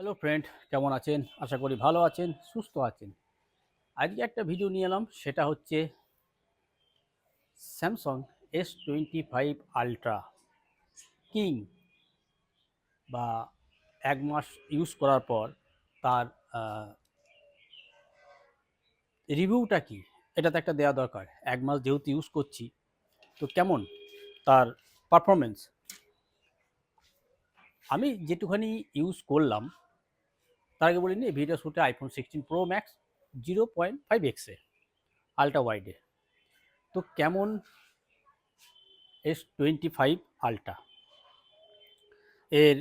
Hello friend, কেমন আছেন? আশা করি ভালো আছেন, সুস্থ আছেন। আজকে একটা ভিডিও নিয়ে এলাম, সেটা হচ্ছে স্যামসাং S25 আলট্রা কিং, বা ১ মাস ইউজ করার পর তার রিভিউটা কী, এটা তো একটা দেওয়া দরকার। ১ মাস যেহেতু ইউজ করছি, তো কেমন তার পারফরমেন্স। আমি যেটুখানি ইউজ করলাম, তার আগে বলে নিই, ভিডিও শ্যুটে iPhone 16 Pro Max 0.5x ultra ওয়াইডে। তো কেমন S25 আলট্রা, এর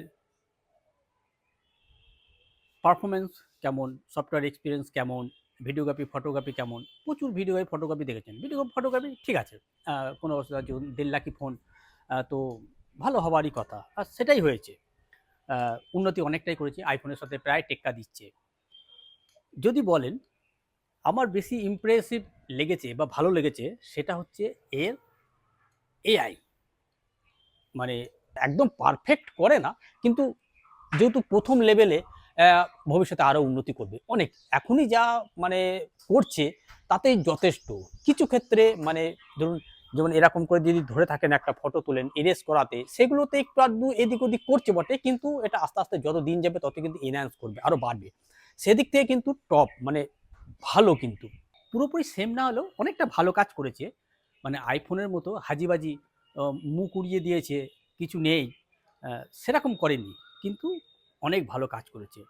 পারফরমেন্স কেমন, সফটওয়্যার এক্সপিরিয়েন্স কেমন, ভিডিওগ্রাফি ফটোগ্রাফি কেমন। প্রচুর ভিডিওগ্রাফি ফটোগ্রাফি দেখেছেন, ভিডিও ফটোগ্রাফি ঠিক আছে, কোনো অসুবিধা, 1.5 লাখি ফোন, তো ভালো হওয়ারই কথা, আর সেটাই হয়েছে। উন্নতি অনেকটাই করেছে, আইফোনের সাথে প্রায় টেক্কা দিচ্ছে। যদি বলেন আমার বেশি ইমপ্রেসিভ লেগেছে বা ভালো লেগেছে, সেটা হচ্ছে এর এআই। মানে একদম পারফেক্ট করে না, কিন্তু যেহেতু প্রথম লেভেলে, ভবিষ্যতে আরও উন্নতি করবে অনেক। এখনই যা মানে করছে তাতেই যথেষ্ট। কিছু ক্ষেত্রে মানে ধরুন, যেমন এরকম করে যদি ধরে থাকেন একটা ফটো তুলেন ইরেজ করাতে, সেগুলোতে একটু আধটু এদিক ওদিক করছে বটে, কিন্তু এটা আস্তে আস্তে যত দিন যাবে তত কিন্তু এনহ্যান্স করবে, আরও বাড়বে। সেদিক থেকে কিন্তু টপ, মানে ভালো, কিন্তু পুরোপুরি সেম না হলেও অনেকটা ভালো কাজ করেছে। মানে আইফোনের মতো হাজিবাজি মুখ উড়িয়ে দিয়েছে, কিছু নেই, সেরকম করেনি, কিন্তু অনেক ভালো কাজ করেছে।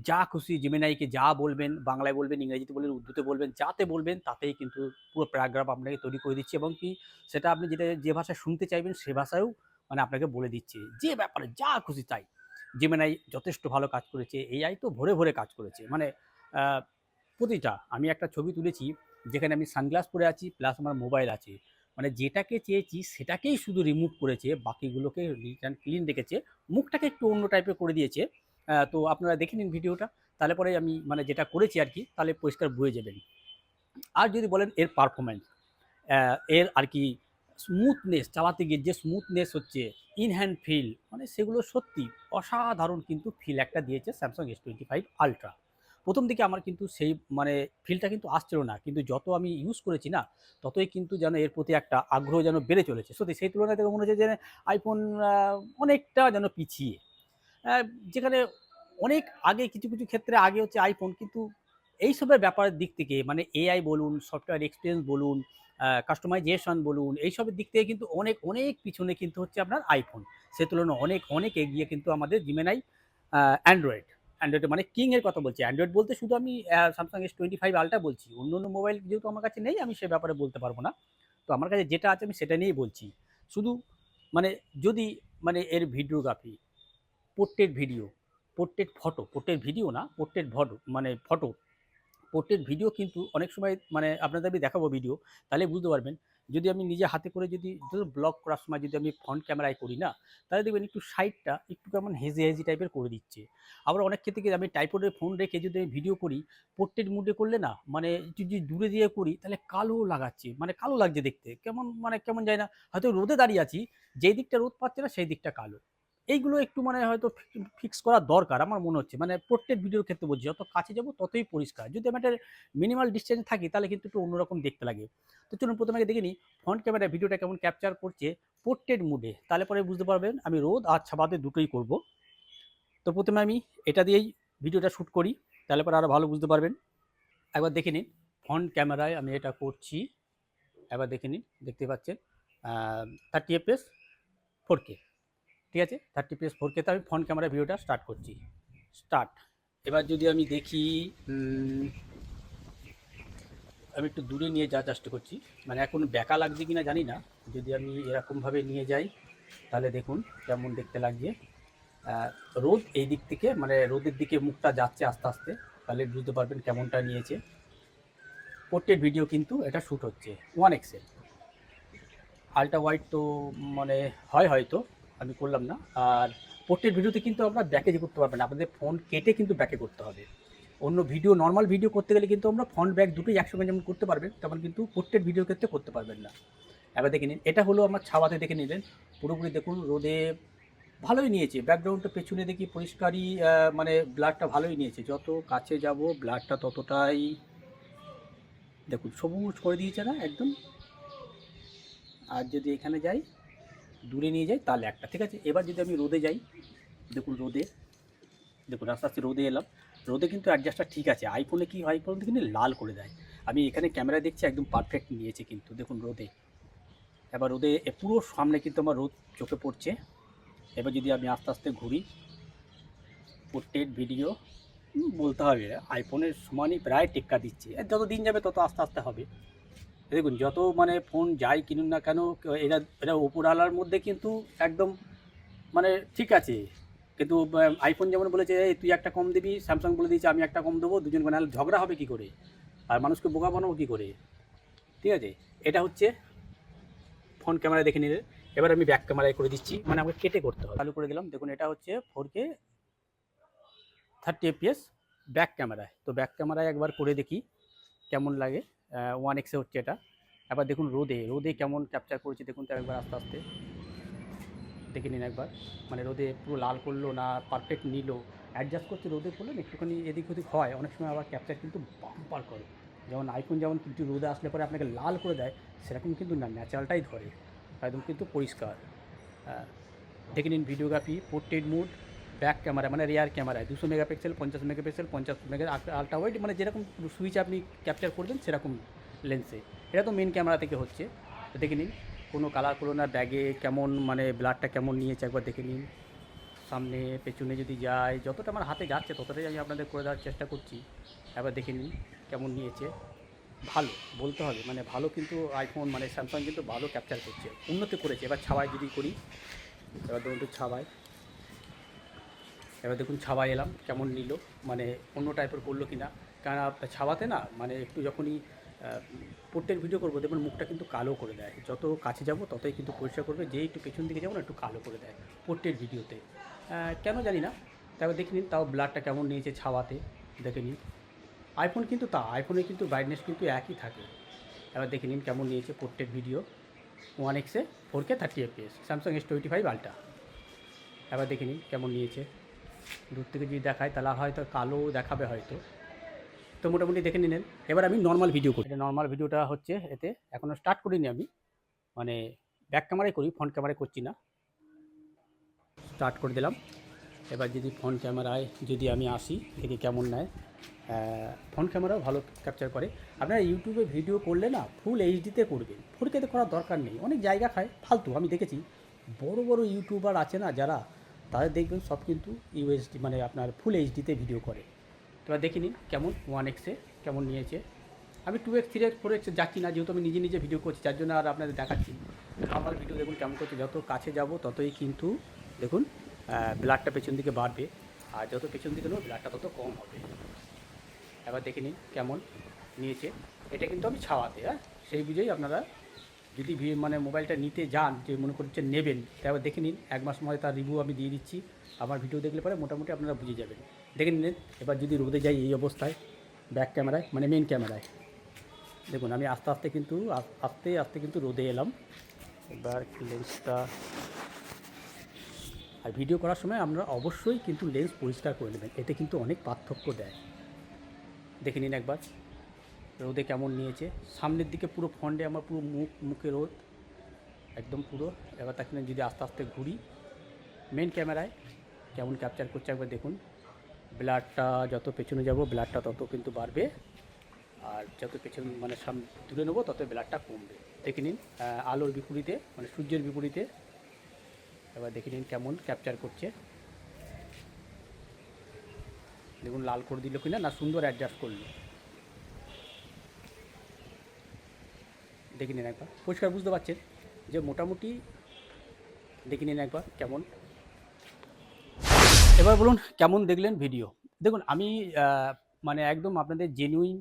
যা খুশি জেমিনাইকে যা বলবেন, বাংলায় বলবেন, ইংরেজিতে বলবেন, উর্দুতে বলবেন, যাতে বলবেন তাতেই কিন্তু পুরো প্যারাগ্রাফ আপনাকে তৈরি করে দিচ্ছে, এবং কি সেটা আপনি যেটা যে ভাষায় শুনতে চাইবেন সে ভাষায়ও মানে আপনাকে বলে দিচ্ছে, যে ব্যাপারে যা খুশি তাই। জেমিনাই যথেষ্ট ভালো কাজ করেছে, এআই তো ভরে ভরে কাজ করেছে। মানে প্রতিটা, আমি একটা ছবি তুলেছি যেখানে আমি সানগ্লাস পরে আছি প্লাস আমার মোবাইল আছে, মানে যেটাকে চেয়েছি সেটাকেই শুধু রিমুভ করেছে, বাকিগুলোকে রিটার্ন ক্লিন রেখেছে, মুখটাকে একটু অন্য টাইপের করে দিয়েছে। তো আপনারা দেখে নিন ভিডিওটা, তাহলে পরে আমি মানে যেটা করেছি আর কি, তাহলে পরিষ্কার বুঝে যাবেন। আর যদি বলেন এর পারফরমেন্স, এর আর কি স্মুথনেস, চালাতে গিয়ে যে স্মুথনেস হচ্ছে, ইন হ্যান্ড ফিল, মানে সেগুলো সত্যি অসাধারণ কিন্তু ফিল একটা দিয়েছে স্যামসাং S25 আলট্রা। প্রথম দিকে আমার কিন্তু সেই মানে ফিলটা কিন্তু আসছিল না, কিন্তু যত আমি ইউজ করেছি না, ততই কিন্তু যেন এর প্রতি একটা আগ্রহ যেন বেড়ে চলেছে। সত্যি সেই তুলনায় থেকে মনে হচ্ছে যে আইফোন অনেকটা যেন পিছিয়ে। আহ, যেখানে অনেক আগে, কিছু কিছু ক্ষেত্রে আগে হচ্ছে আইফোন, কিন্তু এইসবের ব্যাপারের দিক থেকে মানে এআই বলুন, সফটওয়্যার এক্সপিরিয়েন্স বলুন, কাস্টমাইজেশন বলুন, এইসবের দিক থেকে কিন্তু অনেক অনেক পিছনে কিন্তু হচ্ছে আপনার আইফোন। সে তুলনায় অনেক অনেক এগিয়ে কিন্তু আমাদের জিমেনাই অ্যান্ড্রয়েড। অ্যান্ড্রয়েড মানে কিং এর কথা বলছি, অ্যান্ড্রয়েড বলতে শুধু আমি স্যামসাং S25 আলট্রা বলছি, অন্য অন্য মোবাইল যেহেতু আমার কাছে নেই, আমি সে ব্যাপারে বলতে পারবো না। তো আমার কাছে যেটা আছে আমি সেটা নিয়েই বলছি। শুধু মানে যদি মানে এর videography, portrait video, portrait photo, portrait video না, পোর্ট্রেট ফটো, মানে ফটো, পোর্ট্রেট ভিডিও কিন্তু অনেক সময় মানে আপনাদের আমি দেখাবো ভিডিও, তাহলে বুঝতে পারবেন। যদি আমি নিজে হাতে করে যদি ধরুন ব্লগ করার সময় যদি আমি ফ্রন্ট ক্যামেরায় করি না, তাহলে দেখবেন একটু সাইডটা একটু কেমন হেজি হেজি টাইপের করে দিচ্ছে। আবার অনেক ক্ষেত্রে কি আমি টাইপোডে ফোন রেখে যদি আমি ভিডিও করি, পোর্ট্রেট মুডে করলে না, মানে একটু যদি দূরে দিয়ে করি তাহলে কালো লাগাচ্ছে, মানে কালো লাগছে দেখতে, কেমন মানে কেমন যায় না, হয়তো রোদে দাঁড়িয়ে আছি, যেই দিকটা রোদ পাচ্ছে না সেই দিকটা কালো। এইগুলো একটু মানে হয়তো ফিক্স করা দরকার আমার মনে হচ্ছে, মানে পোর্ট্রেট ভিডিওর ক্ষেত্রে বলছি, যত কাছে যাবো ততই পরিষ্কার। যদি আমি একটা মিনিমাল ডিস্টেন্স থাকি তাহলে কিন্তু একটু অন্যরকম দেখতে লাগে। তো চলুন প্রথমে আগে দেখে নিই ফ্রন্ট ক্যামেরায় ভিডিওটা কেমন ক্যাপচার করছে পোর্ট্রেট মুডে, তাহলে পরে বুঝতে পারবেন আমি রোদ আর ছাপাতে দুটোই করব। তো প্রথমে আমি এটা দিয়েই ভিডিওটা শ্যুট করি, তাহলে পরে আরও ভালো বুঝতে পারবেন। একবার দেখে নিন ফ্রন্ট ক্যামেরায় আমি এটা করছি, একবার দেখে নিন, দেখতে পাচ্ছেন 30 fps 4K, ঠিক আছে, 30 fps 4K তে আমি ফ্রন্ট ক্যামেরা ভিডিওটা স্টার্ট করছি। স্টার্ট। এবার যদি আমি দেখি, আমি একটু দূরে নিয়ে যাওয়ার চেষ্টা করছি, মানে এখন বেঁকা লাগছে কিনা জানি না। যদি আমি এরকমভাবে নিয়ে যাই তাহলে দেখুন কেমন দেখতে লাগছে। রোদ এই দিক থেকে, মানে রোদের দিকে মুখটা যাচ্ছে আস্তে আস্তে, তাহলে বুঝতে পারবেন কেমনটা নিয়েছে। পোর্ট্রেট ভিডিও কিন্তু এটা শ্যুট হচ্ছে 1 এক্সেল আল্ট্রা ওয়াইড, তো মানে হয় হয়তো, আমি করলাম না। আর পোর্ট্রেট ভিডিওতে কিন্তু আপনার ব্যাকে করতে পারবেন না, আপনাদের ফোন কেটে কিন্তু ব্যাকে করতে হবে। অন্য ভিডিও, নর্মাল ভিডিও করতে গেলে কিন্তু আমরা ফ্রন্ট ব্যাক দুটোই একসঙ্গে যেমন করতে পারবেন, তেমন কিন্তু পোর্ট্রেট ভিডিওর ক্ষেত্রে করতে পারবেন না। এবার দেখে নিন, এটা হলো আমার ছাওয়াতে, দেখে নিলেন পুরোপুরি দেখুন রোদে ভালোই নিয়েছে, ব্যাকগ্রাউন্ডটা পেছনে দেখি পরিষ্কারই, মানে ব্লারটা ভালোই নিয়েছে। যত কাছে যাব ব্লারটা ততটাই দেখুন সবুজ করে দিয়েছে না একদম। আর যদি এখানে যাই, দূরে নিয়ে যাই, তাহলে একটা ঠিক আছে। এবার যদি আমি রোদে যাই, দেখুন রোদে, দেখুন আস্তে আস্তে রোদে এলাম। রোদে কিন্তু অ্যাডজাস্টটা ঠিক আছে। আইফোনে কি হয় বলুন তো, কিন্তু লাল করে দেয়। আমি এখানে ক্যামেরা দেখছি একদম পারফেক্ট নিয়েছে কিন্তু দেখুন রোদে। এবার রোদে পুরো সামনে কিন্তু আমার রোদ চোখে পড়ছে। এবার যদি আমি আস্তে আস্তে ঘুরি, পোর্ট্রেট ভিডিও বলতে হবে আইফোনের সমানই প্রায় টেক্কা দিচ্ছে। যত দিন যাবে তত আস্তে আস্তে হবে। দেখুন যত মানে ফোন যাই কিনুন না কেন, এরা এরা ওপরওয়ালার মধ্যে কিন্তু একদম মানে ঠিক আছে। কিন্তু আইফোন যেমন বলেছে এই তুই একটা কম দিবি, স্যামসাং বলে দিয়েছে আমি একটা কম দেবো, দুজন নাহলে ঝগড়া হবে কী করে, আর মানুষকে বোকা বানাবো কী করে। ঠিক আছে, এটা হচ্ছে ফ্রন্ট ক্যামেরা দেখে নিলে। এবার আমি ব্যাক ক্যামেরায় করে দিচ্ছি, মানে আমাকে কেটে করতে হবে। চালু করে দিলাম, দেখুন এটা হচ্ছে 4K 30 FPS ব্যাক ক্যামেরায়। তো ব্যাক ক্যামেরায় একবার করে দেখি কেমন লাগে। 1x হচ্ছে এটা। এবার দেখুন রোদে রোদে কেমন ক্যাপচার করেছি দেখুন তো একবার আস্তে আস্তে দেখে নিন একবার। মানে রোদে পুরো লাল করলো না পারফেক্ট নিল, অ্যাডজাস্ট করতে রোদে করলেন একটুখানি এদিক ওদিক হয়, অনেক সময় আবার ক্যাপচার কিন্তু বাম্পার করে। যেমন আইফোন যেমন কিন্তু রোদে আসলে পরে আপনাকে লাল করে দেয়, সেরকম কিন্তু না, ন্যাচারালটাই ধরে একদম কিন্তু পরিষ্কার। দেখে নিন videography portrait mood back camera মানে রিয়ার ক্যামেরায় 200 megapixel, 50 megapixel, 50 mega ultra wide, মানে যেরকম সুইচ আপনি ক্যাপচার করবেন সেরকম লেন্সে। এটা তো মেন ক্যামেরা থেকে হচ্ছে। তো দেখে নিন কোনো কালার করো না, ব্যাগে কেমন মানে ব্লাডটা কেমন নিয়েছে একবার দেখে নিন। সামনে পেছনে যদি যায়, যতটা আমার হাতে যাচ্ছে ততটাই আমি আপনাদের করে দেওয়ার চেষ্টা করছি। একবার দেখে নিন কেমন নিয়েছে। ভালো বলতে হবে, মানে ভালো কিন্তু আইফোন মানে স্যামসাং কিন্তু ভালো ক্যাপচার করছে, উন্নতি করেছে। এবার ছাওয়ায় যদি করি, এবার ধরুন একটু ছাওয়ায়, এবার দেখুন ছাওয়ায় এলাম কেমন নিল, মানে অন্য টাইপের করলো কি না। কারণ ছাওয়াতে না মানে একটু যখনই পোর্ট্রেট ভিডিও করবো দেখবেন মুখটা কিন্তু কালো করে দেয়, যত কাছে যাব ততই কিন্তু পরিষ্কার করবে, যেই একটু পেছন দিকে যাবো না একটু কালো করে দেয় পোর্ট্রেট ভিডিওতে। কেন জানি না। তারপর দেখে নিন তাও ব্লাডটা কেমন নিয়েছে ছাওয়াতে, দেখে নিন। আইফোন কিন্তু আইফোনে কিন্তু ব্রাইটনেস কিন্তু একই থাকে। এবার দেখে নিন কেমন নিয়েছে পোর্ট্রেট ভিডিও 1x-এ 4K 30 FPS Samsung S25 ultra. এবার দেখে নিন কেমন নিয়েছে। দূর থেকে যদি দেখায় তাহলে হয়তো কালো দেখাবে হয়তো। তো মোটামুটি দেখে নিলেন। এবার আমি নর্মাল ভিডিও করি। এটা নর্মাল ভিডিওটা হচ্ছে, এতে এখনও স্টার্ট করিনি আমি, মানে ব্যাক ক্যামেরায় করি, ফ্রন্ট ক্যামেরায় করছি না। স্টার্ট করে দিলাম। এবার যদি ফ্রন্ট ক্যামেরায় যদি আমি আসি দেখি কেমন নেয়। ফ্রন্ট ক্যামেরাও ভালো ক্যাপচার করে। আপনারা ইউটিউবে ভিডিও করলে না ফুল এইচডিতে করবেন, 4K-তে করার দরকার নেই, অনেক জায়গা খায় ফালতু। আমি দেখেছি বড় বড় ইউটিউবার আছে না যারা, তাদের দেখবেন সব কিন্তু ইউএসডি মানে আপনার ফুল এইচডিতে ভিডিও করে। তো এবার দেখে নিন কেমন 1x-এ কেমন নিয়েছে। আমি 2x 3x 4x যাচ্ছি না, যেহেতু আমি নিজে নিজে ভিডিও করছি যার জন্য আর আপনাদের দেখাচ্ছি। নর্মাল ভিডিও দেখুন কেমন করছে, যত কাছে যাব ততই কিন্তু দেখুন ব্লাডটা পেছন দিকে বাড়বে, আর যত পেছন দিকে নেব ব্লাডটা তত কম হবে। এবার দেখে নিন কেমন নিয়েছে। এটা কিন্তু আমি ছাওয়াতে, সেই বুঝেই আপনারা যদি মানে মোবাইলটা নিতে যান, যে মনে করছেন নেবেন, তারপর দেখে নিন 1 মাস সময় তার রিভিউ আমি দিয়ে দিচ্ছি। আমার ভিডিও দেখলে পরে মোটামুটি আপনারা বুঝে যাবেন। দেখে নিলেন। এবার যদি রোদে যাই এই অবস্থায় ব্যাক ক্যামেরায় মানে মেন ক্যামেরায়, দেখুন আমি আস্তে আস্তে কিন্তু আস্তে আস্তে কিন্তু রোদে এলাম। এবার লেন্সটা, আর ভিডিও করার সময় আমরা অবশ্যই কিন্তু লেন্স পরিষ্কার করে নেবেন, এতে কিন্তু অনেক পার্থক্য দেয়। দেখে নিন একবার রোদে কেমন নিয়েছে। সামনের দিকে পুরো ফ্রন্টে আমার পুরো মুখে রোদ একদম পুরো। এবার তাকে যদি আস্তে আস্তে ঘুরি মেন ক্যামেরায় কেমন ক্যাপচার করছে একবার দেখুন। ব্লাডটা যত পেছনে যাব ব্লাডটা তত কিন্তু বাড়বে, আর যত পেছনে মানে দূরে নেবো তত ব্লাডটা কমবে। দেখে নিন আলোর বিপরীতে মানে সূর্যের বিপরীতে। এবার দেখে নিন কেমন ক্যাপচার করছে, দেখুন লাল করে দিল কিনা, না সুন্দর অ্যাডজাস্ট করলো। দেখে নিন একবার পরিষ্কার বুঝতে পারছেন যে মোটামুটি। দেখে নিন একবার কেমন। এবার বলুন কেমন দেখলেন ভিডিও। দেখুন আমি মানে একদম আপনাদের জেনুইন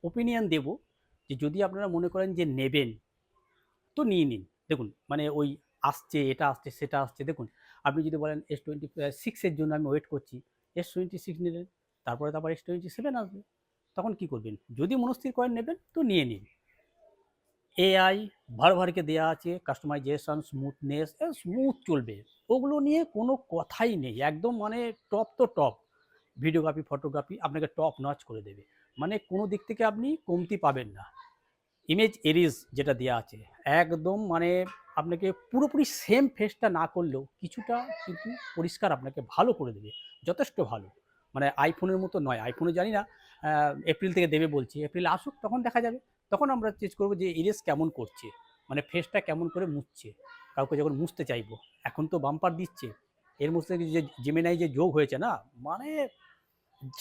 ওপিনিয়ন দেব, যে যদি আপনারা মনে করেন যে নেবেন তো নিয়ে নিন। দেখুন মানে ওই আসছে এটা আসছে সেটা আসছে, দেখুন আপনি যদি বলেন S26-এর জন্য আমি ওয়েট করছি, S26 নিলেন, তারপরে তো আবার S27 আসবে, তখন কি করবেন? যদি মনস্থির করেন নেবেন তো নিয়ে নিন। এআই ভারভারকে দেওয়া আছে, কাস্টমাইজেশন স্মুথনেস স্মুথ চলবে। ওগুলো নিয়ে কোনো কথাই নেই, একদম মানে টপ তো টপ। ভিডিওগ্রাফি, ফটোগ্রাফি আপনাকে টপ নচ করে দেবে। মানে কোনো দিক থেকে আপনি কমতি পাবেন না। ইমেজ এরিজ যেটা দেওয়া আছে, একদম মানে আপনাকে পুরোপুরি সেম ফেসটা না করলেও কিছুটা কিন্তু পরিষ্কার আপনাকে ভালো করে দেবে, যথেষ্ট ভালো। মানে আইফোনের মতো নয়, আইফোনে জানি না এপ্রিল থেকে দেবে বলছি, এপ্রিল আসুক তখন দেখা যাবে। তখন আমরা চেঞ্জ করবো যে এরিজ কেমন করছে, মানে ফেসটা কেমন করে মুছছে, কাউকে যখন মুছতে চাইবো। এখন তো বাম্পার দিচ্ছে, এর মধ্যে যে জেমিনাই যে যোগ হয়েছে না, মানে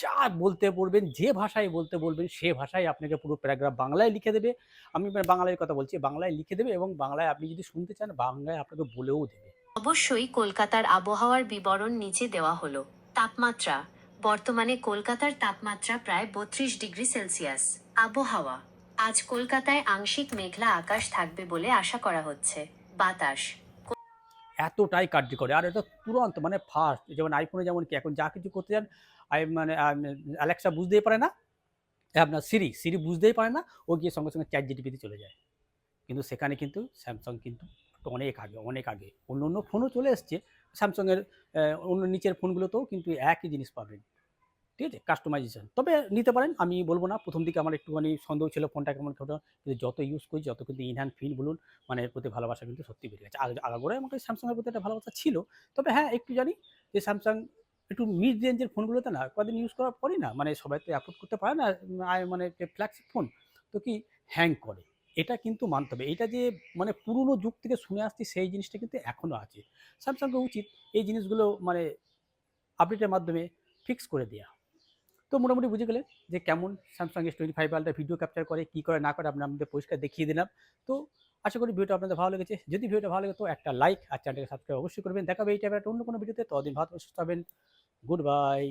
যা বলতে বলবেন, যে ভাষায় বলতে বলবেন সে ভাষায় আপনাকে পুরো প্যারাগ্রাফ বাংলায় লিখে দেবে। আমি বাংলায় কথা বলছি, বাংলায় লিখে দেবে এবং বাংলায় আপনি যদি শুনতে চান বাংলায় আপনাকে বলেও দেবে। অবশ্যই কলকাতার আবহাওয়ার বিবরণ নিচে দেওয়া হলো। তাপমাত্রা: বর্তমানে কলকাতার তাপমাত্রা প্রায় 32 ডিগ্রি সেলসিয়াস। আবহাওয়া: আজ কলকাতায় আংশিক মেঘলা আকাশ থাকবে বলে আশা করা হচ্ছে। বাতাস: এতটাই কার্যকরী, আর এটা তুরন্ত মানে ফাস্ট। যেমন আইফোনে যেমন কি এখন যা কিছু করতে চান, মানে অ্যালেক্সা বুঝতেই পারে না, আপনার সিরি বুঝতেই পারে না, ও গিয়ে সঙ্গে সঙ্গে চ্যাট জিটিপিতে চলে যায়। কিন্তু সেখানে কিন্তু স্যামসাং কিন্তু অনেক আগে, অনেক আগে। অন্য অন্য ফোনও চলে এসছে স্যামসাংয়ের, অন্য নিচের ফোনগুলোতেও কিন্তু একই জিনিস পাবেন। ঠিক আছে? কাস্টমাইজেশন। তবে নিতে পারেন, আমি বলব না। প্রথম দিকে আমার একটুখানি সন্দেহ ছিল ফোনটা কেমন ছোটো, কিন্তু যত ইউজ করি যত কিন্তু ইন হ্যান্ড ফিল বলুন, মানে এর প্রতি ভালোবাসা কিন্তু সত্যিই বেড়ে গেছে। আগাগোড়াই আমাকে স্যামসাংয়ের প্রতি একটা ভালোবাসা ছিল। তবে হ্যাঁ, একটু জানি যে স্যামসাং একটু মিড রেঞ্জের ফোনগুলোতে না কদিন ইউজ করার পরই না, মানে সবাই তো অ্যাফোর্ড করতে পারে না, মানে ফ্ল্যাগশিপ ফোন, তো কি হ্যাং করে। এটা কিন্তু মানতে হবে। এটা যে মানে পুরনো যুগ থেকে শুনে আসছি সেই জিনিসটা কিন্তু এখনো আছে। স্যামসাংকে উচিত এই জিনিসগুলো মানে আপডেটের মাধ্যমে ফিক্স করে দেয়া। তো মোটামুটি বুঝে গেলেন যে কেমন Samsung S25 ultra video capture করে, কী করে না করে আপনাদের পরিষ্কার দেখিয়ে দিলাম। তো আশা করি ভিডিওটা আপনাদের ভালো লেগেছে। যদি ভিডিওটা ভালো লাগে তো একটা লাইক আর চ্যানেলটাকে সাবস্ক্রাইব অবশ্যই করবেন। দেখা হবে এই টাইপের একটা অন্য কোনো ভিডিওতে। ততদিন ভালো সুস্থ থাকবেন। Good bye.